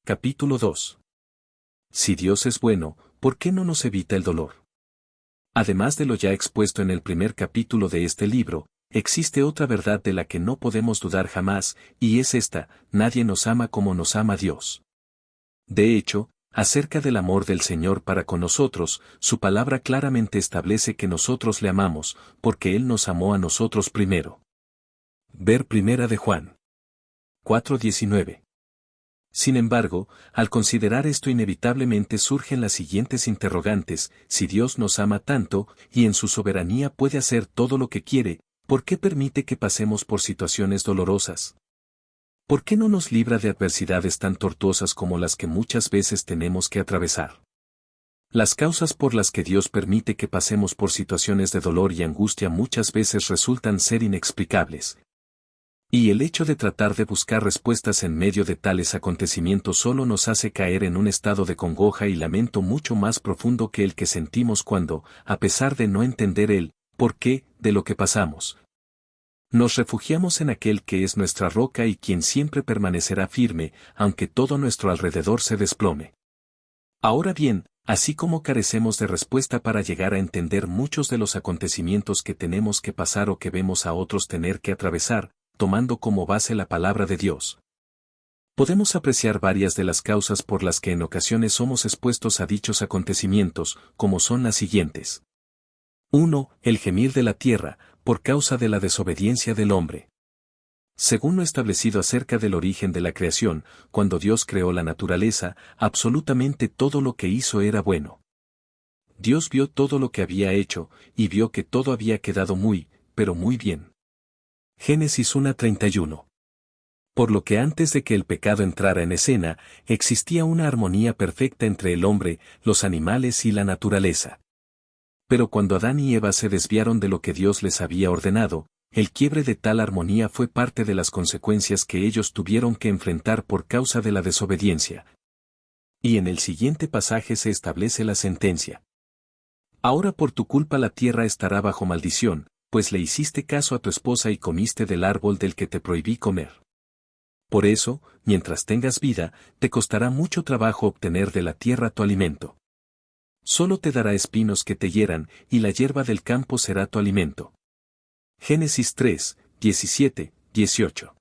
Capítulo 2. Si Dios es bueno, ¿por qué no nos evita el dolor? Además de lo ya expuesto en el primer capítulo de este libro, existe otra verdad de la que no podemos dudar jamás, y es esta: nadie nos ama como nos ama Dios. De hecho, acerca del amor del Señor para con nosotros, su palabra claramente establece que nosotros le amamos, porque Él nos amó a nosotros primero. Ver Primera de Juan 4:19. Sin embargo, al considerar esto inevitablemente surgen las siguientes interrogantes: si Dios nos ama tanto, y en su soberanía puede hacer todo lo que quiere, ¿por qué permite que pasemos por situaciones dolorosas? ¿Por qué no nos libra de adversidades tan tortuosas como las que muchas veces tenemos que atravesar? Las causas por las que Dios permite que pasemos por situaciones de dolor y angustia muchas veces resultan ser inexplicables. Y el hecho de tratar de buscar respuestas en medio de tales acontecimientos solo nos hace caer en un estado de congoja y lamento mucho más profundo que el que sentimos cuando, a pesar de no entender el por qué de lo que pasamos, nos refugiamos en aquel que es nuestra roca y quien siempre permanecerá firme, aunque todo nuestro alrededor se desplome. Ahora bien, así como carecemos de respuesta para llegar a entender muchos de los acontecimientos que tenemos que pasar o que vemos a otros tener que atravesar, tomando como base la palabra de Dios, podemos apreciar varias de las causas por las que en ocasiones somos expuestos a dichos acontecimientos, como son las siguientes. 1. El gemir de la tierra, por causa de la desobediencia del hombre. Según lo establecido acerca del origen de la creación, cuando Dios creó la naturaleza, absolutamente todo lo que hizo era bueno. Dios vio todo lo que había hecho, y vio que todo había quedado muy, pero muy bien. Génesis 1:31. Por lo que antes de que el pecado entrara en escena, existía una armonía perfecta entre el hombre, los animales y la naturaleza. Pero cuando Adán y Eva se desviaron de lo que Dios les había ordenado, el quiebre de tal armonía fue parte de las consecuencias que ellos tuvieron que enfrentar por causa de la desobediencia. Y en el siguiente pasaje se establece la sentencia. Ahora por tu culpa la tierra estará bajo maldición, pues le hiciste caso a tu esposa y comiste del árbol del que te prohibí comer. Por eso, mientras tengas vida, te costará mucho trabajo obtener de la tierra tu alimento. Solo te dará espinos que te hieran, y la hierba del campo será tu alimento. Génesis 3, 17, 18.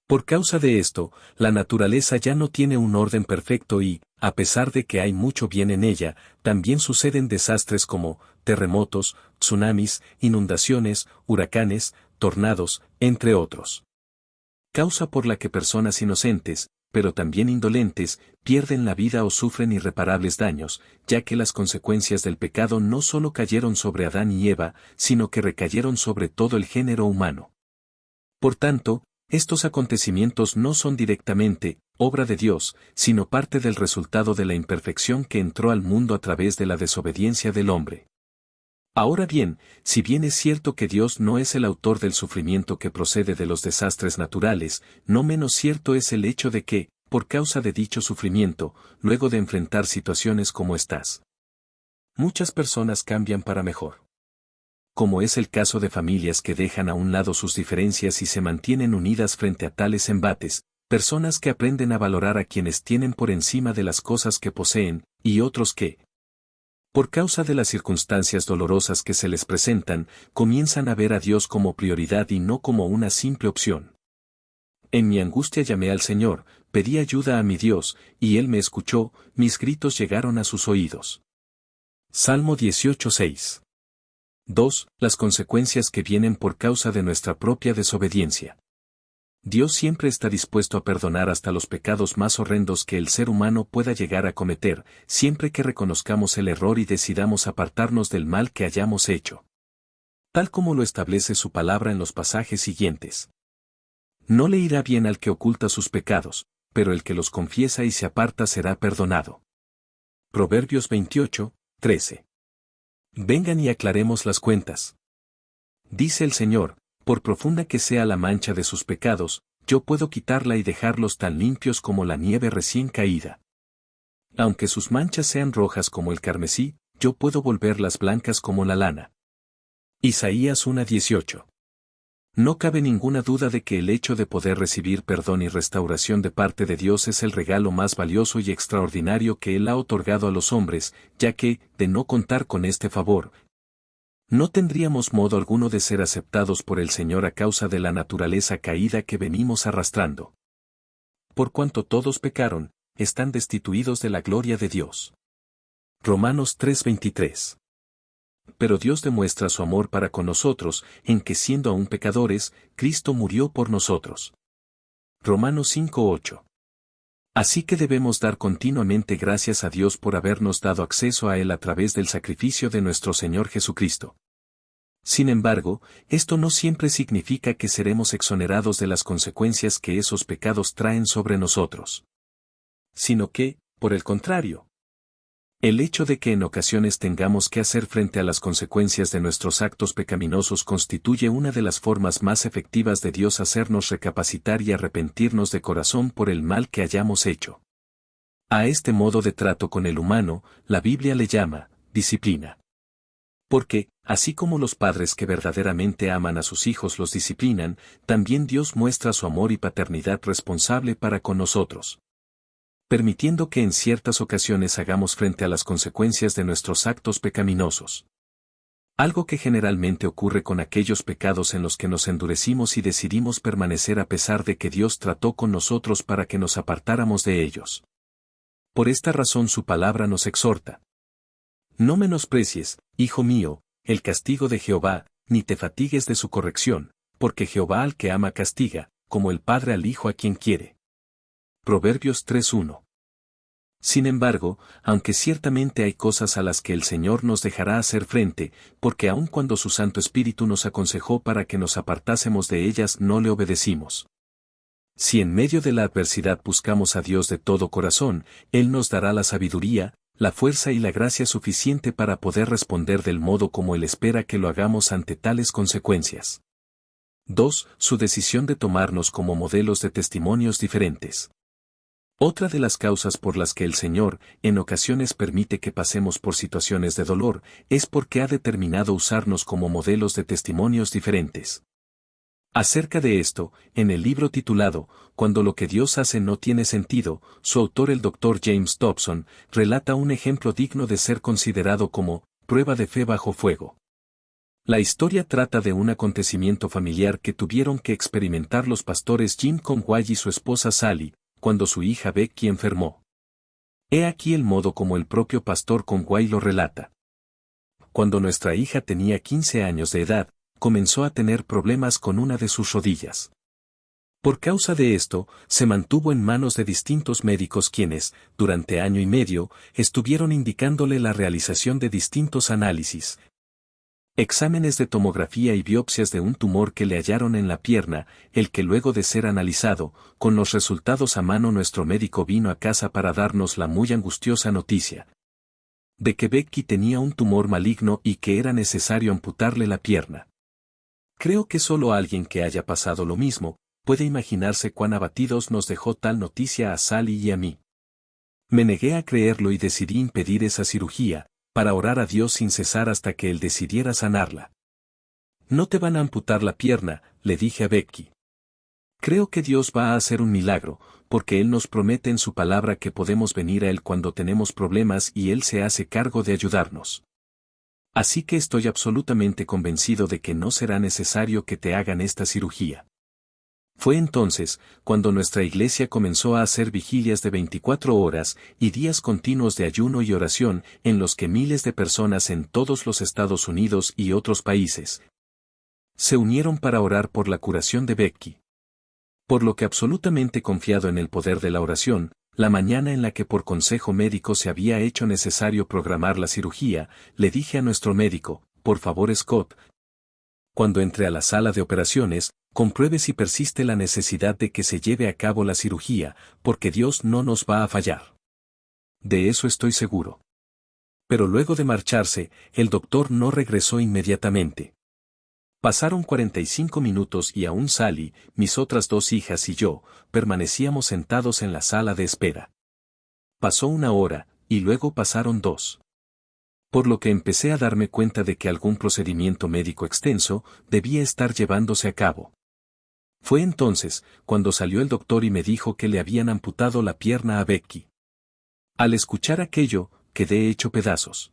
Por causa de esto, la naturaleza ya no tiene un orden perfecto y, a pesar de que hay mucho bien en ella, también suceden desastres como terremotos, tsunamis, inundaciones, huracanes, tornados, entre otros. Causa por la que personas inocentes, pero también indolentes, pierden la vida o sufren irreparables daños, ya que las consecuencias del pecado no solo cayeron sobre Adán y Eva, sino que recayeron sobre todo el género humano. Por tanto, estos acontecimientos no son directamente obra de Dios, sino parte del resultado de la imperfección que entró al mundo a través de la desobediencia del hombre. Ahora bien, si bien es cierto que Dios no es el autor del sufrimiento que procede de los desastres naturales, no menos cierto es el hecho de que, por causa de dicho sufrimiento, luego de enfrentar situaciones como estas, muchas personas cambian para mejor. Como es el caso de familias que dejan a un lado sus diferencias y se mantienen unidas frente a tales embates, personas que aprenden a valorar a quienes tienen por encima de las cosas que poseen, y otros que, por causa de las circunstancias dolorosas que se les presentan, comienzan a ver a Dios como prioridad y no como una simple opción. En mi angustia llamé al Señor, pedí ayuda a mi Dios, y Él me escuchó, mis gritos llegaron a sus oídos. Salmo 18:6. 2. Las consecuencias que vienen por causa de nuestra propia desobediencia. Dios siempre está dispuesto a perdonar hasta los pecados más horrendos que el ser humano pueda llegar a cometer, siempre que reconozcamos el error y decidamos apartarnos del mal que hayamos hecho. Tal como lo establece su palabra en los pasajes siguientes. No le irá bien al que oculta sus pecados, pero el que los confiesa y se aparta será perdonado. Proverbios 28, 13. Vengan y aclaremos las cuentas. Dice el Señor: por profunda que sea la mancha de sus pecados, yo puedo quitarla y dejarlos tan limpios como la nieve recién caída. Aunque sus manchas sean rojas como el carmesí, yo puedo volverlas blancas como la lana. Isaías 1:18. No cabe ninguna duda de que el hecho de poder recibir perdón y restauración de parte de Dios es el regalo más valioso y extraordinario que Él ha otorgado a los hombres, ya que, de no contar con este favor, no tendríamos modo alguno de ser aceptados por el Señor a causa de la naturaleza caída que venimos arrastrando. Por cuanto todos pecaron, están destituidos de la gloria de Dios. Romanos 3:23. Pero Dios demuestra su amor para con nosotros, en que siendo aún pecadores, Cristo murió por nosotros. Romanos 5:8. Así que debemos dar continuamente gracias a Dios por habernos dado acceso a Él a través del sacrificio de nuestro Señor Jesucristo. Sin embargo, esto no siempre significa que seremos exonerados de las consecuencias que esos pecados traen sobre nosotros. Sino que, por el contrario, el hecho de que en ocasiones tengamos que hacer frente a las consecuencias de nuestros actos pecaminosos constituye una de las formas más efectivas de Dios hacernos recapacitar y arrepentirnos de corazón por el mal que hayamos hecho. A este modo de trato con el humano, la Biblia le llama disciplina. Porque, así como los padres que verdaderamente aman a sus hijos los disciplinan, también Dios muestra su amor y paternidad responsable para con nosotros, permitiendo que en ciertas ocasiones hagamos frente a las consecuencias de nuestros actos pecaminosos. Algo que generalmente ocurre con aquellos pecados en los que nos endurecimos y decidimos permanecer a pesar de que Dios trató con nosotros para que nos apartáramos de ellos. Por esta razón su palabra nos exhorta. No menosprecies, hijo mío, el castigo de Jehová, ni te fatigues de su corrección, porque Jehová al que ama castiga, como el padre al hijo a quien quiere. Proverbios 3:1. Sin embargo, aunque ciertamente hay cosas a las que el Señor nos dejará hacer frente, porque aun cuando su Santo Espíritu nos aconsejó para que nos apartásemos de ellas no le obedecimos. Si en medio de la adversidad buscamos a Dios de todo corazón, Él nos dará la sabiduría, la fuerza y la gracia suficiente para poder responder del modo como Él espera que lo hagamos ante tales consecuencias. 2. Su decisión de tomarnos como modelos de testimonios diferentes. Otra de las causas por las que el Señor, en ocasiones permite que pasemos por situaciones de dolor, es porque ha determinado usarnos como modelos de testimonios diferentes. Acerca de esto, en el libro titulado, Cuando lo que Dios hace no tiene sentido, su autor el Dr. James Dobson, relata un ejemplo digno de ser considerado como, prueba de fe bajo fuego. La historia trata de un acontecimiento familiar que tuvieron que experimentar los pastores Jim Conway y su esposa Sally, cuando su hija Becky enfermó. He aquí el modo como el propio pastor Conway lo relata. Cuando nuestra hija tenía 15 años de edad, comenzó a tener problemas con una de sus rodillas. Por causa de esto, se mantuvo en manos de distintos médicos quienes, durante año y medio, estuvieron indicándole la realización de distintos análisis, exámenes de tomografía y biopsias de un tumor que le hallaron en la pierna, el que luego de ser analizado, con los resultados a mano nuestro médico vino a casa para darnos la muy angustiosa noticia de que Becky tenía un tumor maligno y que era necesario amputarle la pierna. Creo que solo alguien que haya pasado lo mismo, puede imaginarse cuán abatidos nos dejó tal noticia a Sally y a mí. Me negué a creerlo y decidí impedir esa cirugía, para orar a Dios sin cesar hasta que Él decidiera sanarla. No te van a amputar la pierna, le dije a Becky. Creo que Dios va a hacer un milagro, porque Él nos promete en su palabra que podemos venir a Él cuando tenemos problemas y Él se hace cargo de ayudarnos. Así que estoy absolutamente convencido de que no será necesario que te hagan esta cirugía. Fue entonces, cuando nuestra iglesia comenzó a hacer vigilias de 24 horas y días continuos de ayuno y oración, en los que miles de personas en todos los Estados Unidos y otros países se unieron para orar por la curación de Becky. Por lo que absolutamente confiado en el poder de la oración, la mañana en la que por consejo médico se había hecho necesario programar la cirugía, le dije a nuestro médico, por favor Scott, cuando entre a la sala de operaciones, compruebe si persiste la necesidad de que se lleve a cabo la cirugía, porque Dios no nos va a fallar. De eso estoy seguro. Pero luego de marcharse, el doctor no regresó inmediatamente. Pasaron 45 minutos y aún Sally, mis otras dos hijas y yo, permanecíamos sentados en la sala de espera. Pasó una hora, y luego pasaron 2. Por lo que empecé a darme cuenta de que algún procedimiento médico extenso debía estar llevándose a cabo. Fue entonces cuando salió el doctor y me dijo que le habían amputado la pierna a Becky. Al escuchar aquello, quedé hecho pedazos.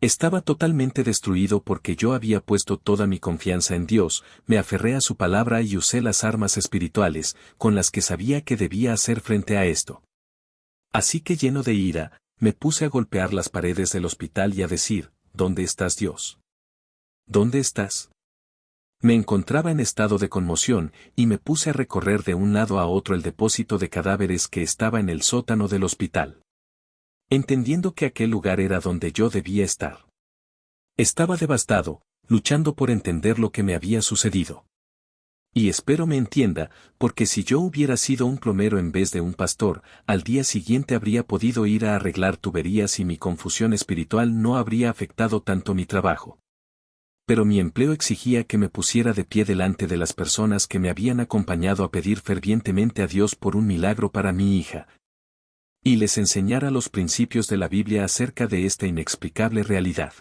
Estaba totalmente destruido porque yo había puesto toda mi confianza en Dios, me aferré a su palabra y usé las armas espirituales, con las que sabía que debía hacer frente a esto. Así que lleno de ira, me puse a golpear las paredes del hospital y a decir, ¿dónde estás, Dios? ¿Dónde estás? Me encontraba en estado de conmoción, y me puse a recorrer de un lado a otro el depósito de cadáveres que estaba en el sótano del hospital. Entendiendo que aquel lugar era donde yo debía estar. Estaba devastado, luchando por entender lo que me había sucedido. Y espero me entienda, porque si yo hubiera sido un plomero en vez de un pastor, al día siguiente habría podido ir a arreglar tuberías y mi confusión espiritual no habría afectado tanto mi trabajo. Pero mi empleo exigía que me pusiera de pie delante de las personas que me habían acompañado a pedir fervientemente a Dios por un milagro para mi hija, y les enseñara los principios de la Biblia acerca de esta inexplicable realidad.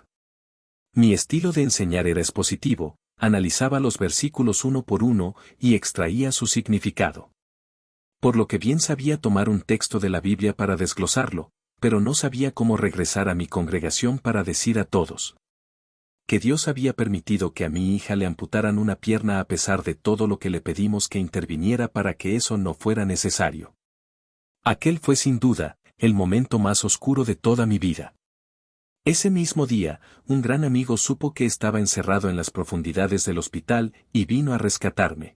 Mi estilo de enseñar era expositivo, analizaba los versículos uno por uno y extraía su significado. Por lo que bien sabía tomar un texto de la Biblia para desglosarlo, pero no sabía cómo regresar a mi congregación para decir a todos que Dios había permitido que a mi hija le amputaran una pierna a pesar de todo lo que le pedimos que interviniera para que eso no fuera necesario. Aquel fue sin duda el momento más oscuro de toda mi vida. Ese mismo día, un gran amigo supo que estaba encerrado en las profundidades del hospital y vino a rescatarme.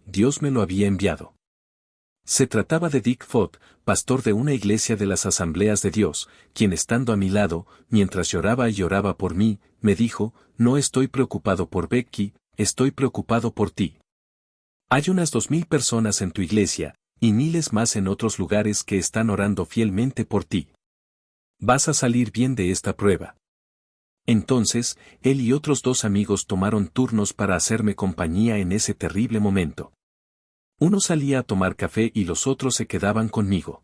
Dios me lo había enviado. Se trataba de Dick Fott, pastor de una iglesia de las Asambleas de Dios, quien estando a mi lado, mientras lloraba y lloraba por mí, me dijo, no estoy preocupado por Becky, estoy preocupado por ti. Hay unas 2000 personas en tu iglesia, y miles más en otros lugares que están orando fielmente por ti. Vas a salir bien de esta prueba. Entonces, él y otros 2 amigos tomaron turnos para hacerme compañía en ese terrible momento. Uno salía a tomar café y los otros se quedaban conmigo.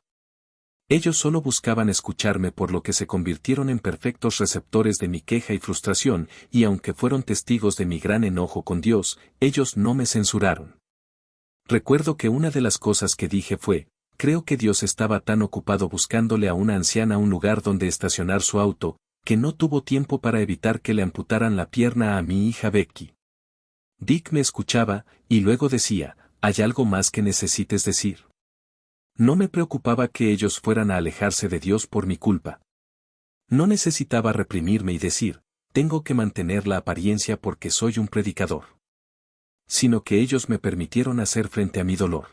Ellos solo buscaban escucharme por lo que se convirtieron en perfectos receptores de mi queja y frustración, y aunque fueron testigos de mi gran enojo con Dios, ellos no me censuraron. Recuerdo que una de las cosas que dije fue, creo que Dios estaba tan ocupado buscándole a una anciana un lugar donde estacionar su auto, que no tuvo tiempo para evitar que le amputaran la pierna a mi hija Becky. Dick me escuchaba, y luego decía, ¿hay algo más que necesites decir? No me preocupaba que ellos fueran a alejarse de Dios por mi culpa. No necesitaba reprimirme y decir, tengo que mantener la apariencia porque soy un predicador. Sino que ellos me permitieron hacer frente a mi dolor.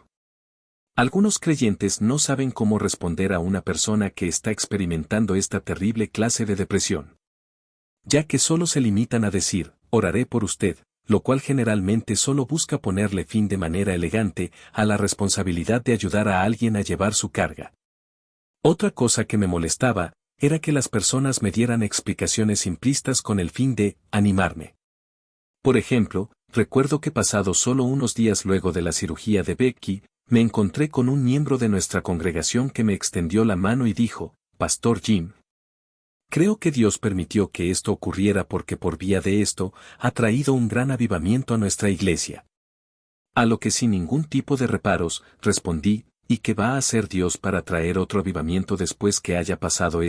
Algunos creyentes no saben cómo responder a una persona que está experimentando esta terrible clase de depresión. Ya que solo se limitan a decir, oraré por usted, lo cual generalmente solo busca ponerle fin de manera elegante a la responsabilidad de ayudar a alguien a llevar su carga. Otra cosa que me molestaba, era que las personas me dieran explicaciones simplistas con el fin de animarme. Por ejemplo, recuerdo que pasado solo unos días luego de la cirugía de Becky, me encontré con un miembro de nuestra congregación que me extendió la mano y dijo, Pastor Jim. Creo que Dios permitió que esto ocurriera porque por vía de esto, ha traído un gran avivamiento a nuestra iglesia. A lo que sin ningún tipo de reparos, respondí, ¿y qué va a hacer Dios para traer otro avivamiento después que haya pasado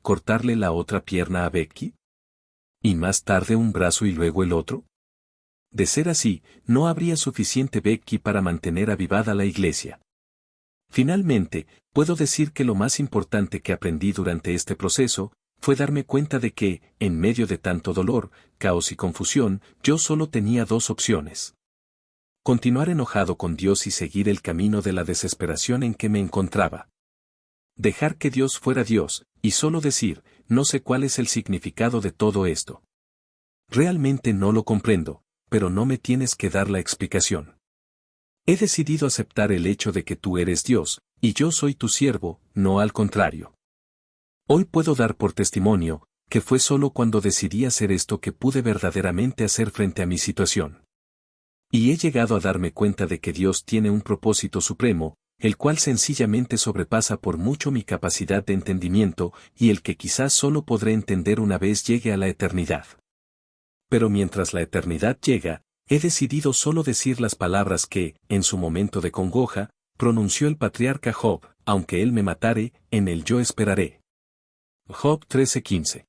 cortarle la otra pierna a Becky? ¿Y más tarde un brazo y luego el otro? De ser así, no habría suficiente Becky para mantener avivada la iglesia. Finalmente, puedo decir que lo más importante que aprendí durante este proceso, fue darme cuenta de que, en medio de tanto dolor, caos y confusión, yo solo tenía 2 opciones. Continuar enojado con Dios y seguir el camino de la desesperación en que me encontraba. Dejar que Dios fuera Dios, y solo decir, no sé cuál es el significado de todo esto. Realmente no lo comprendo, pero no me tienes que dar la explicación. He decidido aceptar el hecho de que tú eres Dios, y yo soy tu siervo, no al contrario. Hoy puedo dar por testimonio, que fue solo cuando decidí hacer esto que pude verdaderamente hacer frente a mi situación. Y he llegado a darme cuenta de que Dios tiene un propósito supremo, el cual sencillamente sobrepasa por mucho mi capacidad de entendimiento y el que quizás solo podré entender una vez llegue a la eternidad. Pero mientras la eternidad llega, he decidido solo decir las palabras que, en su momento de congoja, pronunció el patriarca Job: aunque él me matare, en él yo esperaré. Job 13:15.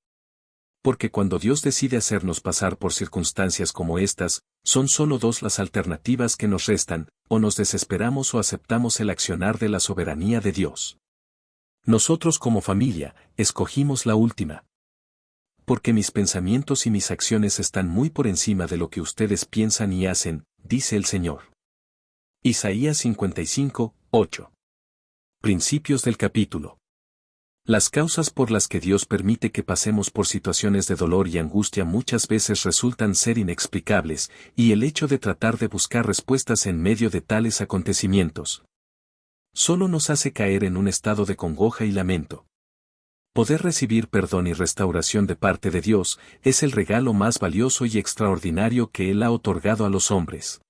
Porque cuando Dios decide hacernos pasar por circunstancias como estas, son solo dos las alternativas que nos restan: o nos desesperamos o aceptamos el accionar de la soberanía de Dios. Nosotros como familia, escogimos la última. Porque mis pensamientos y mis acciones están muy por encima de lo que ustedes piensan y hacen, dice el Señor. Isaías 55:8. Principios del capítulo. Las causas por las que Dios permite que pasemos por situaciones de dolor y angustia muchas veces resultan ser inexplicables, y el hecho de tratar de buscar respuestas en medio de tales acontecimientos solo nos hace caer en un estado de congoja y lamento. Poder recibir perdón y restauración de parte de Dios es el regalo más valioso y extraordinario que Él ha otorgado a los hombres.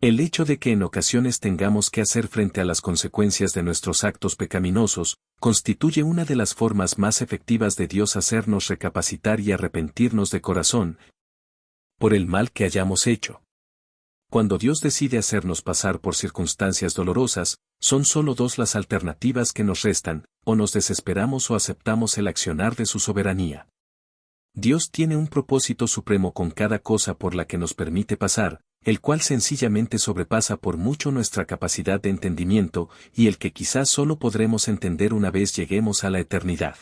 El hecho de que en ocasiones tengamos que hacer frente a las consecuencias de nuestros actos pecaminosos, constituye una de las formas más efectivas de Dios hacernos recapacitar y arrepentirnos de corazón por el mal que hayamos hecho. Cuando Dios decide hacernos pasar por circunstancias dolorosas, son solo dos las alternativas que nos restan: o nos desesperamos o aceptamos el accionar de su soberanía. Dios tiene un propósito supremo con cada cosa por la que nos permite pasar, el cual sencillamente sobrepasa por mucho nuestra capacidad de entendimiento, y el que quizás solo podremos entender una vez lleguemos a la eternidad.